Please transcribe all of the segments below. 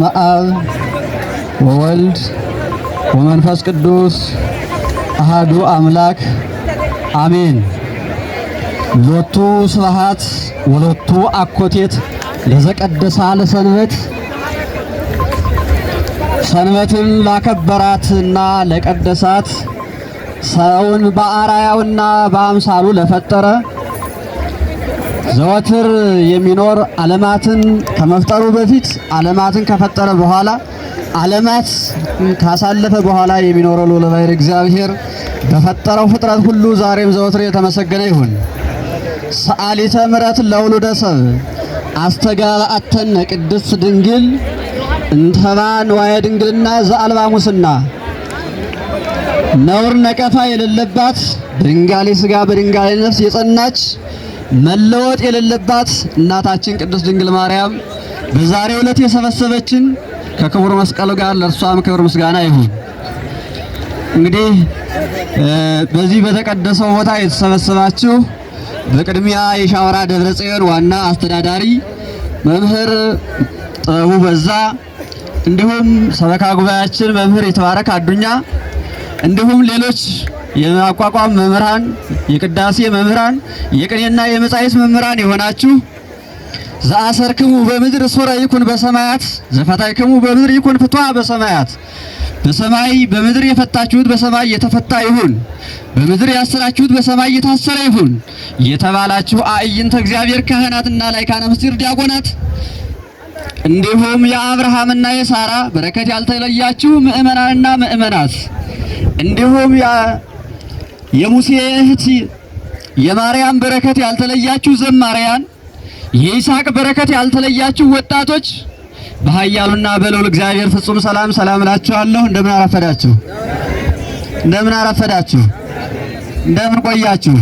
አብ ወወልድ ወመንፈስ ቅዱስ አሃዱ አምላክ አሜን። ሎቱ ስብሐት ወሎቱ አኮቴት ለዘቀደሳ ለሰንበት ሰንበትን ላከበራትና ለቀደሳት ሰውን በአራያውና በአምሳሉ ለፈጠረ ዘወትር የሚኖር ዓለማትን ከመፍጠሩ በፊት ዓለማትን ከፈጠረ በኋላ ዓለማት ካሳለፈ በኋላ የሚኖረው ልዑለ ባሕርይ እግዚአብሔር በፈጠረው ፍጥረት ሁሉ ዛሬም ዘወትር የተመሰገነ ይሁን። ሰአሊተ ምሕረት ለውሉደ ሰብእ አስተጋብአተነ ቅድስት ድንግል እንተባ ንዋየ ድንግልና ዘአልባ ሙስና ነውር ነቀፋ የሌለባት በድንጋሌ ሥጋ በድንጋሌ ነፍስ የጸናች መለወጥ የሌለባት እናታችን ቅድስት ድንግል ማርያም በዛሬው ዕለት የሰበሰበችን ከክቡር መስቀሉ ጋር ለእርሷም ክብር ምስጋና ይሁን። እንግዲህ በዚህ በተቀደሰው ቦታ የተሰበሰባችሁ በቅድሚያ የሻወራ ደብረ ጽዮን ዋና አስተዳዳሪ መምህር ጥበቡ በዛ፣ እንዲሁም ሰበካ ጉባኤያችን መምህር የተባረክ አዱኛ፣ እንዲሁም ሌሎች የማቋቋም መምህራን፣ የቅዳሴ መምህራን፣ የቅኔና የመጻሕፍት መምህራን የሆናችሁ ዘአሰርክሙ በምድር ሱረ ይኩን በሰማያት ዘፈታይክሙ በምድር ይኩን ፍትሐ በሰማያት በሰማይ በምድር የፈታችሁት በሰማይ የተፈታ ይሁን፣ በምድር ያሰራችሁት በሰማይ የታሰረ ይሁን የተባላችሁ አዕይንተ እግዚአብሔር ካህናትና ላይካነ ምስጢር ዲያቆናት፣ እንዲሁም የአብርሃምና የሳራ በረከት ያልተለያችሁ ምእመናንና ምእመናት፣ እንዲሁም የሙሴ እህት የማርያም በረከት ያልተለያችሁ ዘማሪያን፣ የይስሐቅ በረከት ያልተለያችሁ ወጣቶች በኃያሉና በልዑል እግዚአብሔር ፍጹም ሰላም ሰላም እላችኋለሁ። እንደምን አረፈዳችሁ? እንደምን አረፈዳችሁ? እንደምን ቆያችሁ?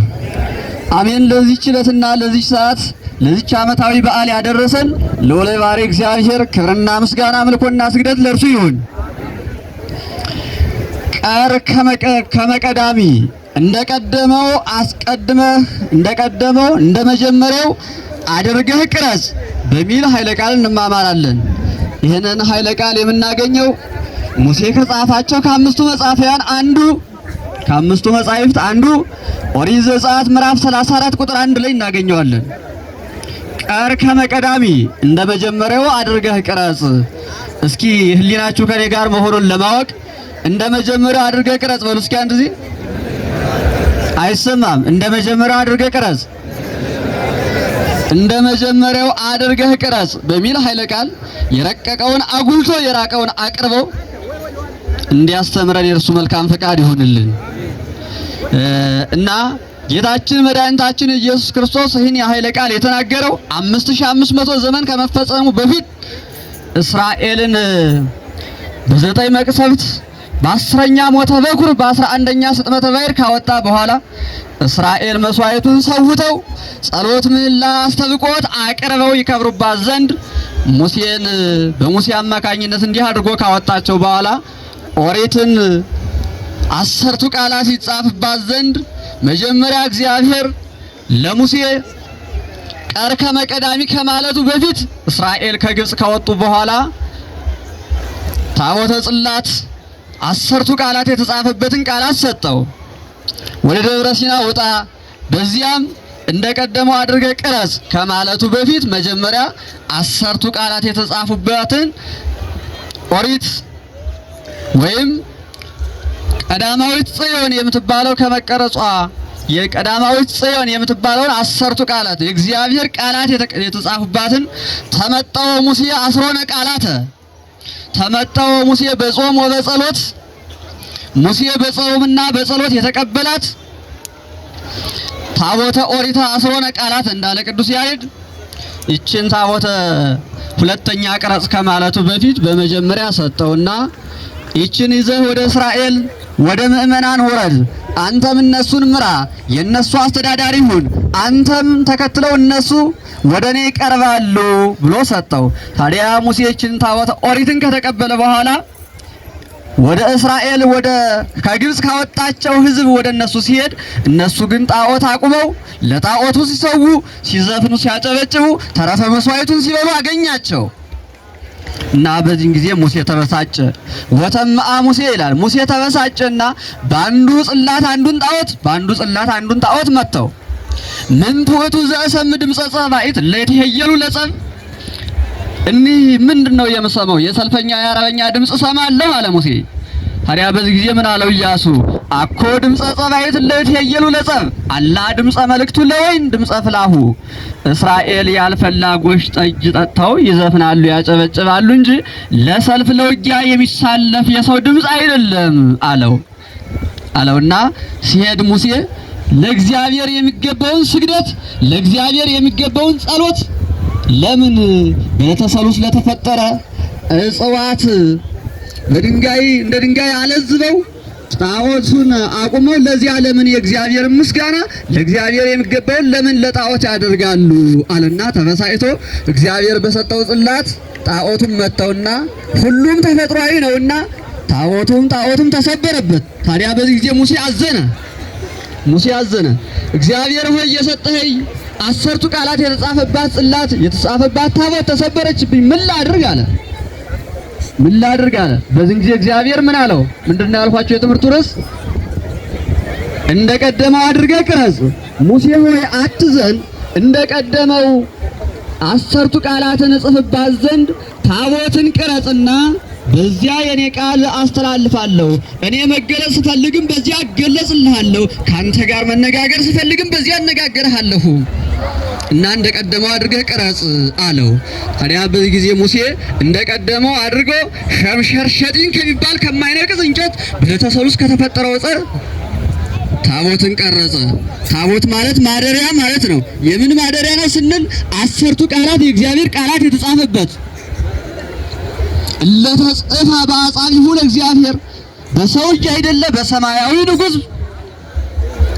አሜን። ለዚህች ዕለትና ለዚህች ሰዓት ለዚህች ዓመታዊ በዓል ያደረሰን ልዑለ ባሕርይ እግዚአብሔር ክብርና ምስጋና አምልኮና ስግደት ለእርሱ ይሁን። ቀር ከመቀዳሚ እንደቀደመው አስቀድመህ እንደቀደመው እንደመጀመሪያው አድርገህ ቅረጽ በሚል ኃይለ ቃል እንማማራለን። ይህንን ኃይለ ቃል የምናገኘው ሙሴ ከጻፋቸው ከአምስቱ መጻሕፍት አንዱ ኦሪት ዘጸአት ምዕራፍ 34 ቁጥር 1 ላይ እናገኘዋለን። ቀር ከመቀዳሚ እንደመጀመሪያው አድርገህ ቅረጽ። እስኪ ህሊናችሁ ከኔ ጋር መሆኑን ለማወቅ እንደመጀመሪያው አድርገህ ቅረጽ በሉ እስኪ አንድ ጊዜ። አይሰማም? እንደመጀመሪያው አድርገህ ቅረጽ፣ እንደመጀመሪያው አድርገህ ቅረጽ በሚል ኃይለ ቃል የረቀቀውን አጉልቶ የራቀውን አቅርቦ እንዲያስተምረን የእርሱ መልካም ፈቃድ ይሁንልን እና ጌታችን መድኃኒታችን ኢየሱስ ክርስቶስ ይህን የኃይለ ቃል የተናገረው 5500 ዘመን ከመፈጸሙ በፊት እስራኤልን በዘጠኝ መቅሰፍት በ10ኛ ሞተ በኩር በ11ኛ ስጥመተ ባሕር ካወጣ በኋላ እስራኤል መስዋዕቱን ሰውተው ጸሎት ምህላ አስተብቆት አቅርበው ይከብሩባት ዘንድ ሙሴን በሙሴ አማካኝነት እንዲህ አድርጎ ካወጣቸው በኋላ ኦሪትን 10ቱ ቃላት ይጻፍባት ዘንድ መጀመሪያ እግዚአብሔር ለሙሴ ቀር ከመቀዳሚ ከማለቱ በፊት እስራኤል ከግብጽ ከወጡ በኋላ ታቦተ ጽላት 10ቱ ቃላት የተጻፈበትን ቃላት ሰጠው። ወደ ደብረ ሲና ውጣ፣ በዚያም እንደቀደመው አድርገህ ቅረጽ ከማለቱ በፊት መጀመሪያ 10ቱ ቃላት የተጻፉበትን ኦሪት ወይም ቀዳማዊት ጽዮን የምትባለው ከመቀረጿ የቀዳማዊት ጽዮን የምትባለውን 10ቱ ቃላት የእግዚአብሔር ቃላት የተጻፉባትን ተመጣው ሙሴ 10 ቃላተ ተመጣው ሙሴ በጾም ወበጸሎት ሙሴ በጾምና በጸሎት የተቀበላት ታቦተ ኦሪት 10 ቃላት እንዳለ ቅዱስ ያሬድ ይችን ታቦተ ሁለተኛ ቅረጽ ከማለቱ በፊት በመጀመሪያ ሰጠውና ይችን ይዘህ ወደ እስራኤል ወደ ምእመናን ወረድ፣ አንተም እነሱን ምራ፣ የነሱ አስተዳዳሪ ሁን፣ አንተም ተከትለው እነሱ ወደኔ ይቀርባሉ ብሎ ሰጠው። ታዲያ ሙሴ ይችን ታቦተ ኦሪትን ከተቀበለ በኋላ ወደ እስራኤል ከግብጽ ካወጣቸው ሕዝብ ወደ እነሱ ሲሄድ እነሱ ግን ጣዖት አቁመው ለጣዖቱ ሲሰዉ፣ ሲዘፍኑ፣ ሲያጨበጭቡ፣ ተረፈ መስዋዕቱን ሲበሉ አገኛቸው። እና በዚህን ጊዜ ሙሴ ተበሳጨ። ወተምአ ሙሴ ይላል። ሙሴ ተበሳጨና በአንዱ ጽላት አንዱን ጣዖት መተው። ምን ትወቱ ዘሰም ድምፀ ጸባኢት ለይትሄየሉ ለጸብ እኒህ ምንድነው የምሰማው? የሰልፈኛ የአረበኛ ድምጽ ሰማለሁ አለ ሙሴ። ታዲያ በዚህ ጊዜ ምን አለው ኢያሱ? አኮ ድምፀ ጸባኢት ለይትሄየሉ ለጸብ አላ ድምፀ መልእክቱ ለወይን ድምፀ ፍላሁ። እስራኤል ያልፈላ ጎሽ ጠጅ ጠጥተው ይዘፍናሉ ያጨበጭባሉ እንጂ ለሰልፍ ለውጊያ የሚሳለፍ የሰው ድምፅ አይደለም አለውና ሲሄድ ሙሴ ለእግዚአብሔር የሚገባውን ስግደት ለእግዚአብሔር የሚገባውን ጸሎት ለምን በተሰሉስ ለተፈጠረ እጽዋት በድንጋይ እንደ ድንጋይ አለዝበው ጣዖቱን አቁመው ለዚህ ዓለምን የእግዚአብሔር ምስጋና ለእግዚአብሔር የሚገባውን ለምን ለጣዖት ያደርጋሉ አለና ተበሳይቶ እግዚአብሔር በሰጠው ጽላት ጣዖቱን መተውና ሁሉም ተፈጥሯዊ ነውና ጣዖቱም ተሰበረበት። ታዲያ በዚህ ጊዜ ሙሴ አዘነ። እግዚአብሔር ሆይ የሰጠኸኝ 10ቱ ቃላት የተጻፈባት ጽላት የተጻፈባት ታቦት ተሰበረችብኝ፣ ምን ላድርግ አለ። በዚህ ጊዜ እግዚአብሔር ምን አለው? ምንድነው ያልኳቸው የትምህርቱ ርዕስ? እንደቀደመው አድርገህ ቅረጽ። ሙሴ ሆይ አትዘን፣ እንደቀደመው 10ቱ ቃላትን እጽፍባት ዘንድ ታቦትን ቅረጽና በዚያ የኔ ቃል አስተላልፋለሁ። እኔ መገለጽ ስፈልግም በዚያ እገለጽልሃለሁ፣ ካንተ ጋር መነጋገር ስፈልግም በዚያ አነጋገርሃለሁ እና እንደቀደመው አድርገህ ቅረጽ አለው። ታዲያ በዚህ ጊዜ ሙሴ እንደቀደመው አድርጎ ሸምሸርሸጢን ከሚባል ከማይነቅዝ እንጨት በለተሰሉስ ከተፈጠረው ዕፀ ታቦትን ቀረጸ። ታቦት ማለት ማደሪያ ማለት ነው። የምን ማደሪያ ነው ስንል 10ቱ ቃላት የእግዚአብሔር ቃላት የተጻፈበት ለተጽፈ በአጻሊሁ ለእግዚአብሔር በሰው እጅ አይደለ በሰማያዊ ንጉስ፣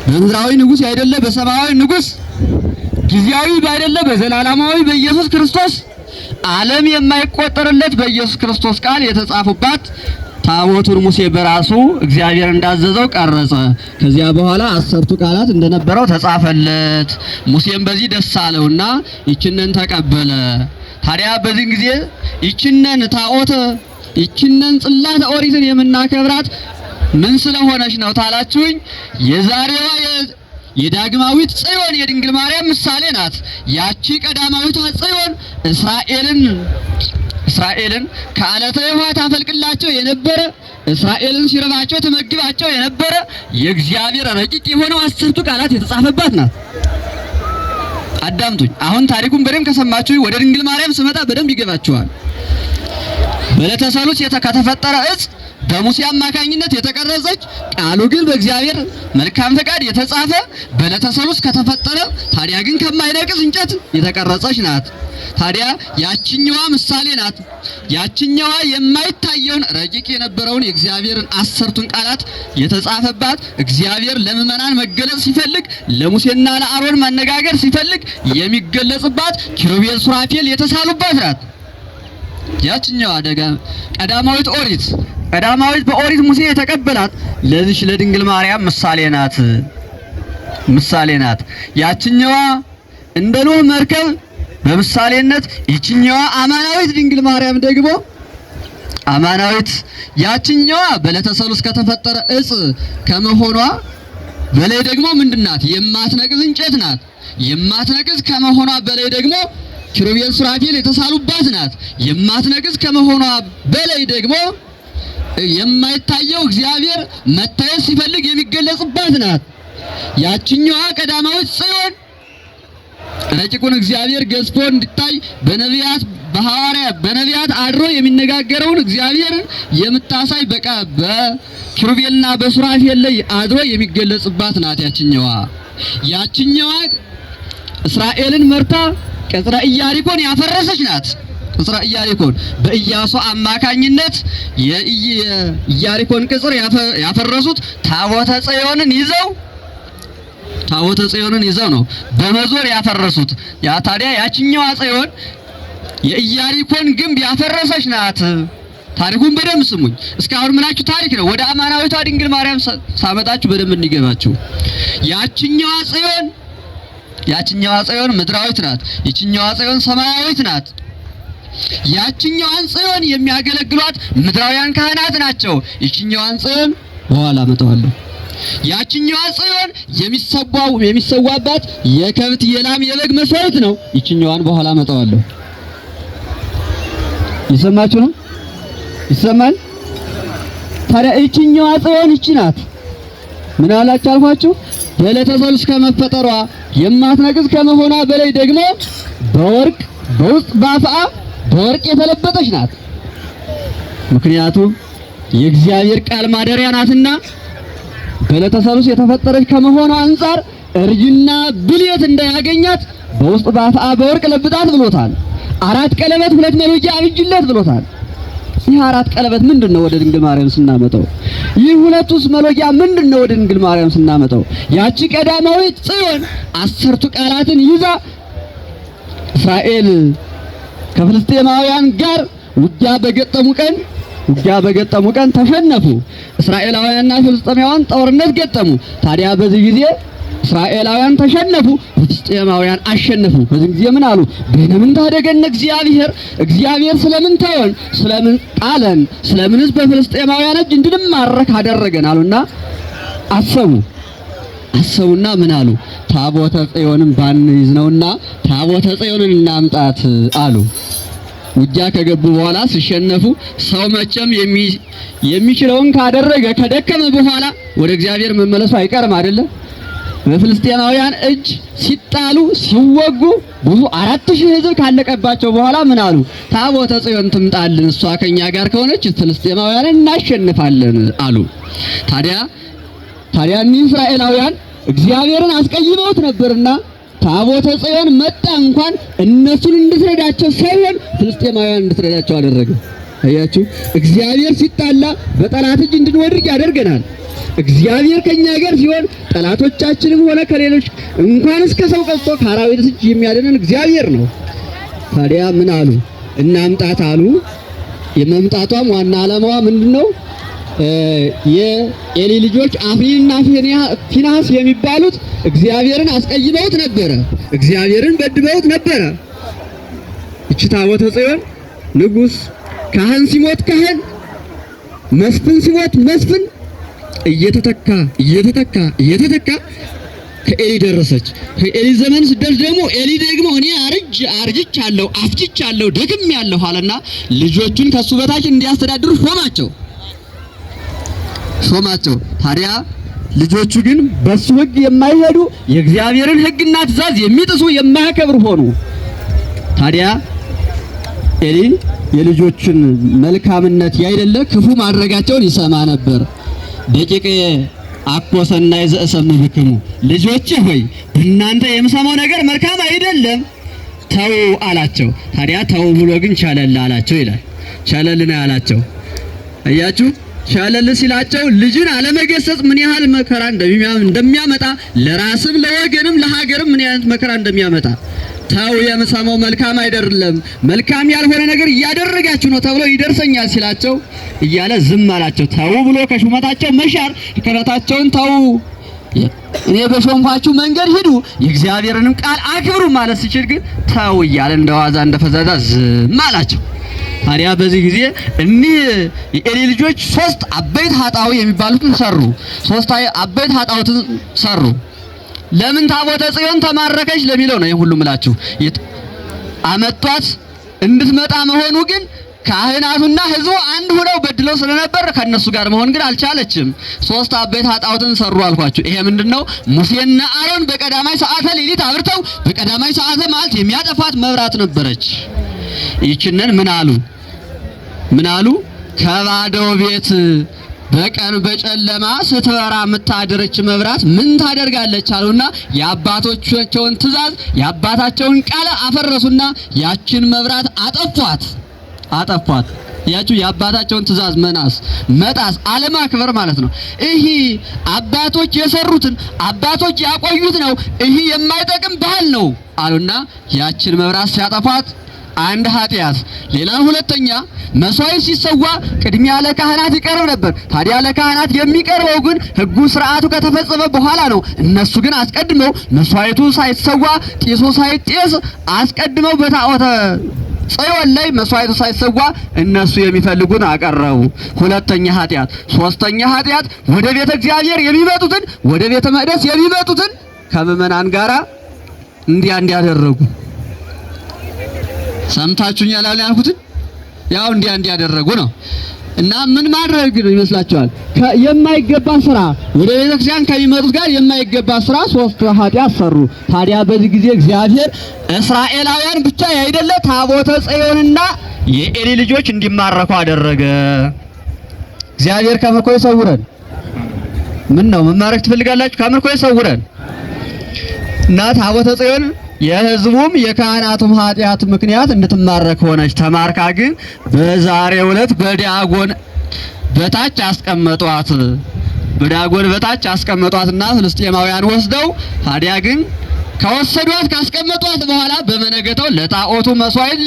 በምድራዊ ንጉስ አይደለ በሰማያዊ ንጉስ፣ ጊዜያዊ አይደለ በዘላለማዊ በኢየሱስ ክርስቶስ ዓለም የማይቆጠርለት በኢየሱስ ክርስቶስ ቃል የተጻፉባት ታቦቱን ሙሴ በራሱ እግዚአብሔር እንዳዘዘው ቀረጸ። ከዚያ በኋላ 10ቱ ቃላት እንደነበረው ተጻፈለት። ሙሴም በዚህ ደስ አለውና ይችንን ተቀበለ። ታዲያ በዚህ ጊዜ ይችንን ጽላተ ኦሪትን የምናከብራት ምን ስለሆነች ነው ታላችሁኝ? የዛሬዋ የዳግማዊት ጽዮን የድንግል ማርያም ምሳሌ ናት። ያቺ ቀዳማዊቷ ጽዮን እስራኤልን ከዓለተ ውኃ ታፈልቅላቸው የነበረ እስራኤልን ሲርባቸው ተመግባቸው የነበረ የእግዚአብሔር ረቂቅ የሆነው 10ቱ ቃላት የተጻፈባት ናት። አዳምጡኝ። አሁን ታሪኩን በደንብ ከሰማችሁ ወደ ድንግል ማርያም ስመጣ በደንብ ይገባችኋል። በዕለተ ሰሉስ ከተፈጠረ ዕፅ በሙሴ አማካኝነት የተቀረጸች ቃሉ ግን በእግዚአብሔር መልካም ፈቃድ የተጻፈ በዕለተ ሰሉስ ከተፈጠረ ታዲያ ግን ከማይነቅዝ እንጨት የተቀረጸች ናት። ታዲያ ያችኛዋ ምሳሌ ናት። ያችኛዋ የማይታየውን ረቂቅ የነበረውን የእግዚአብሔርን 10ቱን ቃላት የተጻፈባት እግዚአብሔር ለምእመናን መገለጽ ሲፈልግ ለሙሴና ለአሮን ማነጋገር ሲፈልግ የሚገለጽባት ኪሩቤል ሱራፌል የተሳሉባት ናት። ያችኛዋ ቀዳማዊት በኦሪት ሙሴ የተቀበላት ለዚች ለድንግል ማርያም ምሳሌ ናት። ያችኛዋ እንደ ኖህ መርከብ በምሳሌነት ይችኛዋ አማናዊት ድንግል ማርያም ደግሞ ያችኛዋ በዕለተ ሰሉስ ከተፈጠረ ዕፅ ከመሆኗ በላይ ደግሞ ምንድናት? የማትነቅዝ እንጨት ናት። የማትነቅዝ ከመሆኗ በላይ ደግሞ ኪሩቤል ሱራፌል የተሳሉባት ናት። የማትነቅዝ ከመሆኗ በላይ ደግሞ የማይታየው እግዚአብሔር መታየት ሲፈልግ የሚገለጽባት ናት። ያችኛዋ ቀዳማዊት ጽዮን ረቂቁን እግዚአብሔር ገዝፎ እንዲታይ በነቢያት አድሮ የሚነጋገረውን እግዚአብሔርን የምታሳይ በኪሩቤልና በሱራፌል ላይ አድሮ የሚገለጽባት ናት። ያችኛዋ እስራኤልን መርታ ቅጽረ ኢያሪኮን ያፈረሰች ናት። ቅጽረ ኢያሪኮን በኢያሱ አማካኝነት የኢያሪኮን ቅጽር ያፈረሱት ታቦተ ጽዮንን ይዘው ነው በመዞር ያፈረሱት። ታዲያ ያችኛዋ ጽዮን የኢያሪኮን ግንብ ያፈረሰች ናት። ታሪኩን በደንብ ስሙኝ። እስካሁን ምናችሁ ታሪክ ነው። ወደ አማናዊቷ ድንግል ማርያም ሳመጣችሁ በደንብ እንዲገባችሁ። ያችኛዋ ጽዮን ምድራዊት ናት። ይችኛዋ ጽዮን ሰማያዊት ናት። ያችኛዋን ጽዮን የሚያገለግሏት ምድራውያን ካህናት ናቸው። ይችኛዋን ጽዮን በኋላ አመጣዋለሁ። ያችኛዋ ጽዮን የሚሰዋባት የከብት የላም የበግ መስዋዕት ነው። ይችኛዋን በኋላ አመጣዋለሁ። ይሰማችሁ ነው? ይሰማል? ታዲያ ይችኛዋ ጽዮን ይቺ ናት። ምን አላችሁ አልኳችሁ? በዕለተ ሰሉስ ከመፈጠሯ የማትነቅዝ ከመሆኗ በላይ ደግሞ በወርቅ በውስጥ በአፍአ በወርቅ የተለበጠች ናት። ምክንያቱም የእግዚአብሔር ቃል ማደሪያ ናትና በዕለተ ሰሉስ የተፈጠረች ከመሆኗ አንፃር እርጅና ብልየት እንዳያገኛት በውስጥ በአፍአ በወርቅ ለብጣት ብሎታል። 4 ቀለበት 2 መሎጊያ አብጅለት ብሎታል። ይህ 4 ቀለበት ምንድነው ወደ ድንግል ማርያም ስናመጣው? ይህ 2ቱስ መሎጊያ ምንድነው ወደ ድንግል ማርያም ስናመጣው? ያቺ ቀዳማዊት ጽዮን 10ቱ ቃላትን ይዛ እስራኤል ከፍልስጤማውያን ጋር ውጊያ በገጠሙ ቀን ተሸነፉ። እስራኤላውያንና ፍልስጤማውያን ጦርነት ገጠሙ። ታዲያ በዚህ ጊዜ እስራኤላውያን ተሸነፉ፣ ፍልስጤማውያን አሸነፉ። በዚህ ጊዜ ምን አሉ? በእነምን ታደገነ እግዚአብሔር ስለምን ተወን? ስለምን ጣለን? ስለምንስ በፍልስጤማውያን እጅ እንድንማረክ አደረገን? አሉና አሰቡና ምን አሉ? ታቦተ ጽዮንን ባንይዝ ነውና ታቦተ ጽዮንን እናምጣት አሉ። ውጊያ ከገቡ በኋላ ሲሸነፉ ሰው መቼም የሚችለውን ካደረገ ከደከመ በኋላ ወደ እግዚአብሔር መመለሱ አይቀርም አይደለም? በፍልስጤማውያን እጅ ሲጣሉ ሲወጉ ብዙ 4000 ሕዝብ ካለቀባቸው በኋላ ምን አሉ? ታቦተ ጽዮን ትምጣልን፣ እሷ ከኛ ጋር ከሆነች ፍልስጤማውያንን እናሸንፋለን አሉ። ታዲያ እኒህ እስራኤላውያን እግዚአብሔርን አስቀይመውት ነበርና ታቦተ ጽዮን መጣ እንኳን እነሱን እንድትረዳቸው ሳይሆን ፍልስጤማውያን እንድትረዳቸው አደረገ። አያችሁ፣ እግዚአብሔር ሲጣላ በጠላት እጅ እንድንወድቅ ያደርገናል። እግዚአብሔር ከኛ ጋር ሲሆን ጠላቶቻችንም ሆነ ከሌሎች እንኳን እስከ ሰው ቀርቶ ከአራዊት እጅ የሚያድነን እግዚአብሔር ነው። ታዲያ ምን አሉ? እናምጣት አሉ። የመምጣቷም ዋና ዓላማዋ ምንድነው? የኤሊ ልጆች አፍኒንና ፊናስ የሚባሉት እግዚአብሔርን አስቀይመውት ነበረ። እግዚአብሔርን በድበውት ነበረ። እቺ ታቦተ ጽዮን ንጉስ፣ ካህን ሲሞት ካህን፣ መስፍን ሲሞት መስፍን እየተተካ ከኤሊ ደረሰች። ከኤሊ ዘመን ስደርስ ደግሞ ኤሊ ደግሞ እኔ አርጅቻለሁ፣ አፍጅቻለሁ፣ ደክሜያለሁ አለና ልጆቹን ከሱ በታች እንዲያስተዳድሩ ሾማቸው። ታዲያ ልጆቹ ግን በሱ ሕግ የማይሄዱ የእግዚአብሔርን ሕግና ትእዛዝ የሚጥሱ የማያከብሩ ሆኑ። ታዲያ ኤሊ የልጆቹን መልካምነት ያይደለ ክፉ ማድረጋቸውን ይሰማ ነበር። ደቂቄ አኮሰናይ ዘእሰምዕ ብክሙ፣ ልጆቼ ሆይ እናንተ የምሰማው ነገር መልካም አይደለም፣ ተው አላቸው። ታዲያ ተው ብሎ ግን ቸለል አላቸው ይላል። ቸለል ነው ያላቸው። አያችሁ፣ ቸለል ሲላቸው ልጅን አለመገሰጽ ምን ያህል መከራ እንደሚያመጣ ለራስም ለወገንም ለሀገርም ምን ያህል መከራ እንደሚያመጣ ተው፣ የምሰማው መልካም አይደለም፣ መልካም ያልሆነ ነገር እያደረጋችሁ ነው ተብሎ ይደርሰኛል ሲላቸው እያለ ዝም አላቸው። ተው ብሎ ከሹመታቸው መሻር ክህነታቸውን ተው፣ እኔ በሾምኳችሁ መንገድ ሂዱ፣ የእግዚአብሔርንም ቃል አክብሩ ማለት ሲችል ግን ተው እያለ እንደዋዛ እንደፈዛዛ ዝም አላቸው። ታዲያ በዚህ ጊዜ እኒህ የኤሊ ልጆች 3 አበይት ኃጣው የሚባሉትን ሰሩ። 3 አበይት ኃጣውትን ሰሩ። ለምን ታቦተ ጽዮን ተማረከች ለሚለው ነው። ይሁን ሁሉ ምላችሁ አመጧት እንድትመጣ መሆኑ ግን ካህናቱና ሕዝቡ አንድ ሆነው በድለው ስለነበር ከነሱ ጋር መሆን ግን አልቻለችም። 3 አበይት ኃጣውትን ሰሩ አልኳችሁ። ይሄ ምንድነው? ሙሴና አሮን በቀዳማይ ሰዓተ ሌሊት አብርተው በቀዳማይ ሰዓተ መዓልት የሚያጠፋት መብራት ነበረች። ይችንን ምን አሉ? ከባዶ ቤት በቀን በጨለማ ስትበራ የምታደረች መብራት ምን ታደርጋለች አሉና የአባቶቻቸውን ትእዛዝ የአባታቸውን ቃል አፈረሱና ያችን መብራት አጠፏት። ያችሁ የአባታቸውን ትእዛዝ መጣስ አለማክበር ማለት ነው። ይሄ አባቶች የሰሩትን አባቶች ያቆዩት ነው። ይሄ የማይጠቅም ባህል ነው አሉና ያችን መብራት ሲያጠፏት አንድ ኃጢያት። ሌላ ሁለተኛ መስዋዕት ሲሰዋ ቅድሚያ ለካህናት ይቀርብ ነበር። ታዲያ ለካህናት የሚቀርበው ግን ሕጉ ስርዓቱ ከተፈጸመ በኋላ ነው። እነሱ ግን አስቀድመው መስዋዕቱ ሳይሰዋ ጢሱ ሳይጤስ አስቀድመው በታቦተ ጽዮን ላይ መስዋዕት ሳይሰዋ እነሱ የሚፈልጉን አቀረቡ። ሁለተኛ ኃጢአት። ሶስተኛ ኃጢአት ወደ ቤተ እግዚአብሔር የሚመጡትን ወደ ቤተ መቅደስ የሚመጡትን ከምዕመናን ጋራ እንዲያደረጉ ሰምታችሁኛል ያልኩትን ያው እንዲያደረጉ ነው። እና ምን ማድረግ ነው ይመስላችኋል? የማይገባ ስራ ወደ ቤተክርስቲያን ከሚመጡት ጋር የማይገባ ስራ ሶስት ኃጢአት ሰሩ። ታዲያ በዚህ ጊዜ እግዚአብሔር እስራኤላውያን ብቻ ያይደለ ታቦተ ጽዮንና የኤሊ ልጆች እንዲማረኩ አደረገ። እግዚአብሔር ከምርኮ ይሰውረን። ምን ነው መማረክ ትፈልጋላችሁ? ከምርኮ ይሰውረን እና ታቦተ ጽዮን የሕዝቡም የካህናቱም ኃጢአት ምክንያት እንድትማረክ ሆነች። ተማርካ ግን በዛሬው ዕለት በዲያጎን በታች አስቀመጧት። በዲያጎን በታች አስቀመጧትና ፍልስጤማውያን ወስደው ታዲያ ግን ከወሰዷት ካስቀመጧት በኋላ በመነገተው ለጣዖቱ መስዋዕት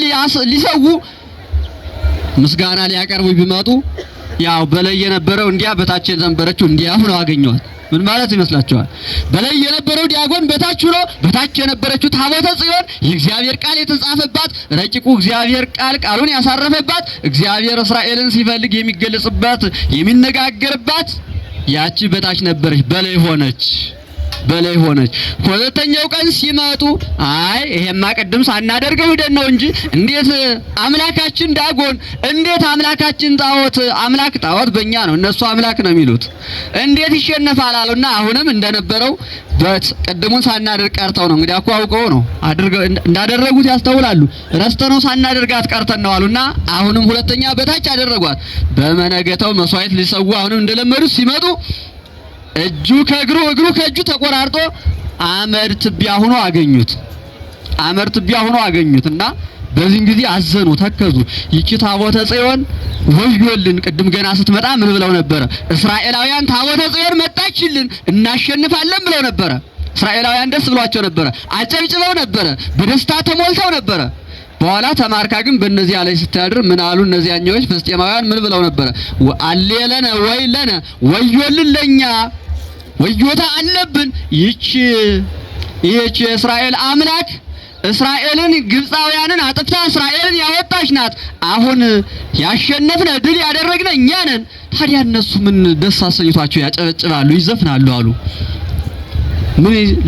ሊሰዉ ምስጋና ሊያቀርቡ ቢመጡ ያው በላይ የነበረው እንዲያ በታች የነበረችው እንዲያ ሆኖ አገኘዋት። ምን ማለት ይመስላችኋል? በላይ የነበረው ዲያጎን በታች ሆኖ በታች የነበረችው ታቦተ ጽዮን የእግዚአብሔር ቃል የተጻፈባት ረቂቁ እግዚአብሔር ቃሉን ያሳረፈባት እግዚአብሔር እስራኤልን ሲፈልግ የሚገለጽባት የሚነጋገርባት ያቺ በታች ነበረች፣ በላይ ሆነች። ሁለተኛው ቀን ሲመጡ አይ ይሄማ ቅድም ሳናደርገው ሄደን ነው እንጂ እንዴት አምላካችን ዳጎን እንዴት አምላካችን ጣዖት በእኛ ነው እነሱ አምላክ ነው የሚሉት እንዴት ይሸነፋል አሉና አሁንም እንደነበረው ቅድሙን ሳናደርግ ቀርተው ነው እንግዲህ አውቀው ነው አድርገው እንዳደረጉት ያስተውላሉ። ረስተነው ሳናደርጋት ቀርተን ነው አሉና አሁንም ሁለተኛ በታች አደረጓት። በመነገተው መስዋዕት ሊሰዉ አሁንም እንደለመዱት ሲመጡ እጁ ከእግሩ እግሩ ከእጁ ተቆራርጦ አመድ ትቢያ ሆኖ አገኙትና በዚህ ጊዜ አዘኑ፣ ተከዙ። ይቺ ታቦተ ጽዮን ወዮልን። ቅድም ገና ስትመጣ ምን ብለው ነበረ? እስራኤላውያን ታቦተ ጽዮን መጣችልን እናሸንፋለን ብለው ነበረ። እስራኤላውያን ደስ ብሏቸው ነበረ፣ አጨብጭበው ነበረ፣ በደስታ ተሞልተው ነበረ። በኋላ ተማርካ ግን በእነዚያ ላይ ስታድር ምን አሉ? እነዚያኞች ፍልስጤማውያን ምን ብለው ነበረ? አሌለነ ወይለነ ወዮልን ለኛ ወዮታ አለብን። ይህች የእስራኤል አምላክ እስራኤልን ግብፃውያንን አጥፍታ እስራኤልን ያወጣች ናት። አሁን ያሸነፍነ ድል ያደረግነ እኛ ነን። ታዲያ እነሱ ምን ደስ አሰኝቷቸው ያጨበጭባሉ ይዘፍናሉ አሉ።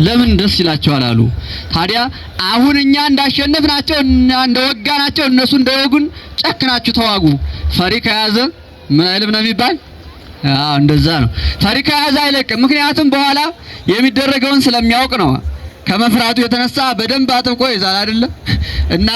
ለምን ደስ ይላቸዋል አሉ። ታዲያ አሁን እኛ እንዳሸነፍናቸው እንደወጋናቸው እነሱ እንደወጉን ጨክናችሁ ተዋጉ። ፈሪ ከያዘ ምን አይልም ነው የሚባል? እንደዛ ነው። ፈሪ ከያዘ አይለቅም። ምክንያቱም በኋላ የሚደረገውን ስለሚያውቅ ነው። ከመፍራቱ የተነሳ በደንብ አጥብቆ ይዛል አይደለ? እና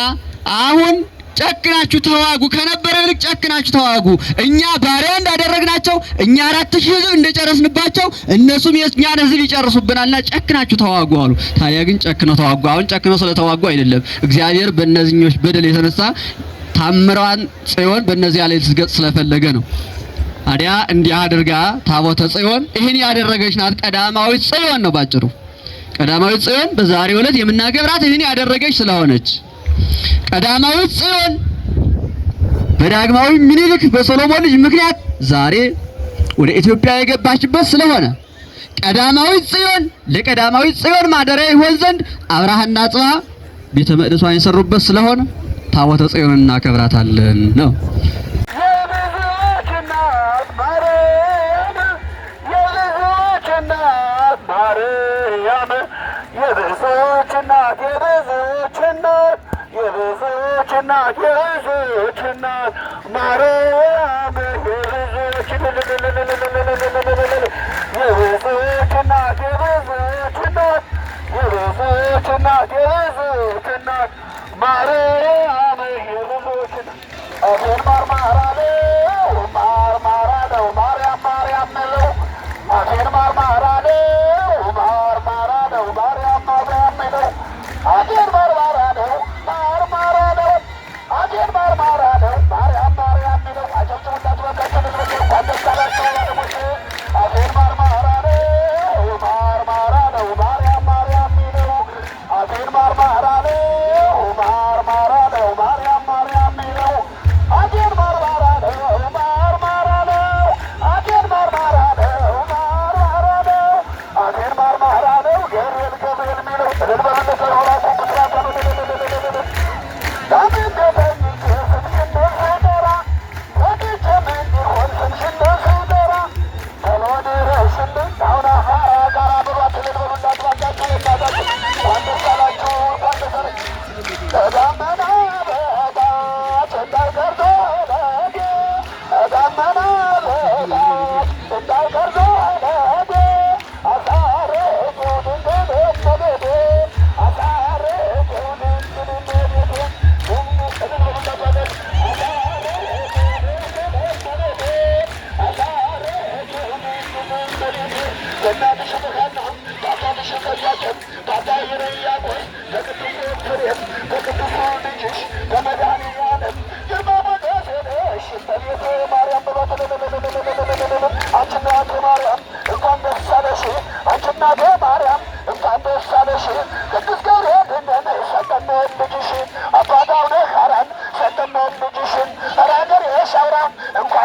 አሁን ጨክናችሁ ተዋጉ፣ ከነበረ ይልቅ ጨክናችሁ ተዋጉ። እኛ ባሪያ እንዳደረግናቸው እኛ 4000 ሕዝብ እንደጨረስንባቸው እነሱም የኛን ሕዝብ ይጨርሱብናልና ጨክናችሁ ተዋጉ አሉ። ታዲያ ግን ጨክነው ተዋጉ። አሁን ጨክነው ስለተዋጉ አይደለም፣ እግዚአብሔር በእነዚህኞች በደል የተነሳ ታምራን ጽዮን በእነዚያ ላይ ልትገጽ ስለፈለገ ነው። ታዲያ እንዲህ አድርጋ ታቦተ ጽዮን ይሄን ያደረገች ናት። ቀዳማዊት ጽዮን ነው ባጭሩ። ቀዳማዊት ጽዮን በዛሬው ዕለት የምናገብራት ይሄን ያደረገች ስለሆነች ቀዳማዊት ጽዮን በዳግማዊ ምኒልክ በሶሎሞን ልጅ ምክንያት ዛሬ ወደ ኢትዮጵያ የገባችበት ስለሆነ ቀዳማዊት ጽዮን ለቀዳማዊት ጽዮን ማደሪያ ይሆን ዘንድ አብርሃና ጽባ ቤተ መቅደሷን የሰሩበት ስለሆነ ታቦተ ጽዮን እናከብራታለን ነው። Marmara,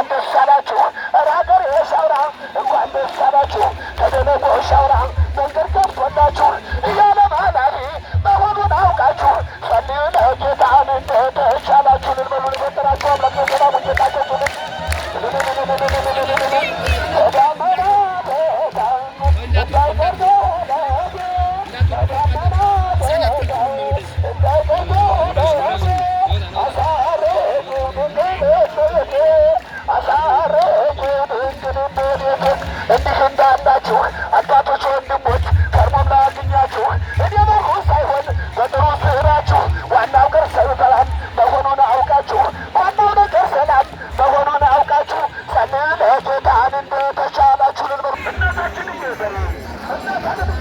ደስ አላችሁ። ራገር የሻውራ እንኳን ደስ አላችሁ። ተደነቆ ሻውራ መንገድ ከፍቶላችሁ እያለም ኃላፊ መሆኑን አውቃችሁ ጸልዩ ለጌታን እንደተቻላችሁ ልንበሉ ልፈጠራችሁ አምላክ የሰላሙ ጌታቸውልን ተዳመና እንዲህ እንዳላችሁ አባቶች ወንድሞች ከርሞም ላያገኛችሁ እኔ በሩ ሳይሆን በጥሩ ስራችሁ ዋናው ቀር ሰላም መሆኑን አውቃችሁ ዋናው ነገር ሰላም መሆኑን አውቃችሁ ጸልዩ ለጌታን እንደተቻላችሁ ልንበሩ እናታችን እየዘሩ እናታችን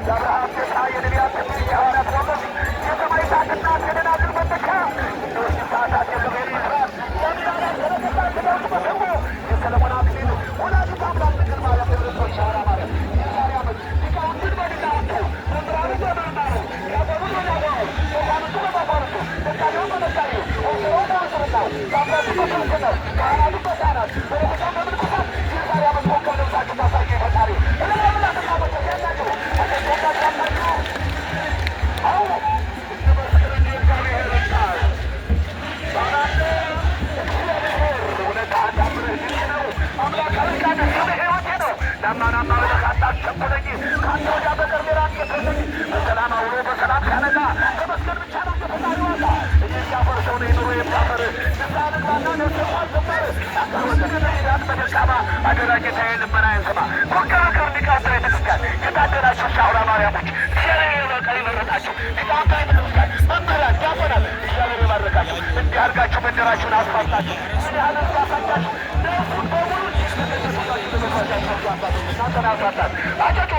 የአብርሃም ጌታ የነቢያት ትንቢት የሐዋርያት ሞገስ የሰማዕታት እናት የደናግል መመኪያ እንዲህ ሰዓታት የገብርኤል ይስራል የአብርሃም በረከታት ስዳዎች በሰሙ የሰለሞን አክሊል ወላዲተ አምላክ ድንግል ማርያም የብረቶች ሻራ ማርያም የዛሬ ዓመት ሊቃውንትን በሊቃውንቱ መምህራንን በመምህራኑ ያገሩን በዳጋው መኳንንቱ በመኳንንቱ ነጋዴውን በነጋዴው ወንጌላውን በወንጌላው ጳጳሱ በጵጵስናው ካህናቱ በካህናት መነኮሳት በምንኩሳት የዛሬ ዓመት ኮከብ ለብሳችሁ ታሳዩ ፈጣሪ እለላምና ተሳቦች ያላችሁ አተቆጣት ያላችሁ አሁ መስክርን የእግዚአብሔር ቃል ባናለ እግዚአብሔር ውለታ እንዳምርህ ድንቅ ነው። አምላክ አለቃነ ስምህ ሕይወቴ ነው። ዳማናማ ብለህ አታስቸኩለኝ። ከአንተ ወዲያ በቀር ሌላ የለኝ። በሰላም አውሎ በሰላም ሲያነጋ ተመስገን ብቻ ነው የፈጣሪ ዋጋ። እኔ ሲያፈርሰው ነው ኑሮ የሚያፈር ንስሐ ልግባና ነፍሴን ማዘመር አካወሰደ ለሂዳት በደካማ አደራ ጌታዬ ልመናዬን ስማ። ኮከበከር ሊቃውንተ ቤተክርስቲያን የታደላችሁ ሻውራ ማርያሞች እግዚአብሔር በቀር ይመረጣችሁ። ሊቃውንተ ቤተክርስቲያን መምህራን፣ ዲያቆናት እግዚአብሔር ይባርካችሁ። እንዲህ አድርጋችሁ መንደራችሁን አስፋፍታችሁ ምን ያህል ያሳያችሁ ነፍሱን በሙሉ ሲስተተሰጣችሁ ለመስዋዕት ያስፈቱ አባቶች እናንተን አሳታት አጨቱ